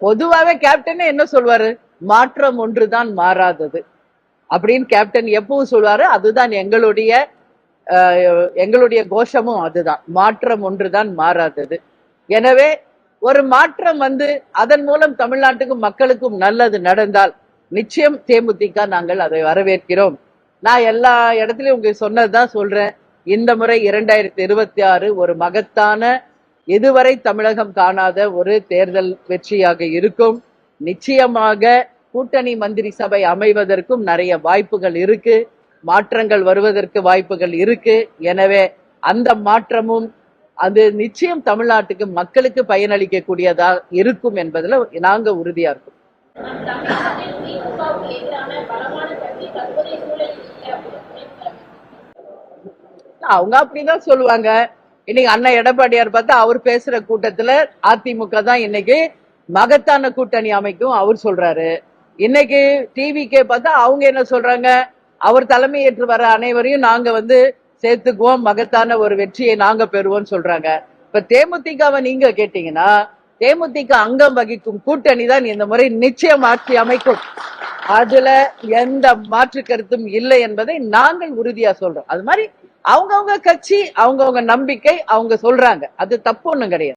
பொதுவாவே கேப்டன் என்ன சொல்வாரு, மாற்றம் ஒன்றுதான் மாறாதது அப்படின்னு கேப்டன் எப்பவும் சொல்வாரு. அதுதான் எங்களுடைய கோஷமும் அதுதான், மாற்றம் ஒன்றுதான் மாறாதது. எனவே ஒரு மாற்றம் வந்து அதன் மூலம் தமிழ்நாட்டுக்கும் மக்களுக்கும் நல்லது நடந்தால் நிச்சயம் தேமுதிக நாங்கள் அதை வரவேற்கிறோம். நான் எல்லா இடத்துலயும் உங்களுக்கு சொன்னதுதான் சொல்றேன். இந்த முறை 2026 ஒரு மகத்தான, இதுவரை தமிழகம் காணாத ஒரு தேர்தல் வெற்றியாக இருக்கும். நிச்சயமாக கூட்டணி மந்திரி சபை அமைவதற்கும் நிறைய வாய்ப்புகள் இருக்கு, மாற்றங்கள் வருவதற்கு வாய்ப்புகள் இருக்கு. எனவே அந்த மாற்றமும் அது நிச்சயம் தமிழ்நாட்டுக்கு மக்களுக்கு பயனளிக்க கூடியதா இருக்கும் என்பதுல நாங்க உறுதியா இருக்கோம். அவங்க அப்படிதான் சொல்லுவாங்க. இன்னைக்கு அண்ணன் எடப்பாடியார் பார்த்தா அவர் பேசுற கூட்டத்துல அதிமுக தான் இன்னைக்கு மகத்தான கூட்டணி அமைக்கும் அவர் சொல்றாரு. இன்னைக்கு டிவிக்கே பார்த்தா அவங்க என்ன சொல்றாங்க, அவர் தலைமையேற்று வர அனைவரையும் நாங்க வந்து சேர்த்துக்குவோம், மகத்தான ஒரு வெற்றியை நாங்க பெறுவோம் சொல்றாங்க. இப்ப தேமுதிகவை நீங்க கேட்டீங்கன்னா, தேமுதிக அங்கம் வகிக்கும் கூட்டணி தான் இந்த முறை நிச்சயம் ஆட்சி அமைக்கும். அதுல எந்த மாற்று கருத்தும் இல்லை என்பதை நாங்கள் உறுதியா சொல்றோம். அது மாதிரி அவங்கவுங்க கட்சி, அவங்கவுங்க நம்பிக்கை, அவங்க சொல்றாங்க. அது தப்பு ஒண்ணும் கிடையாது.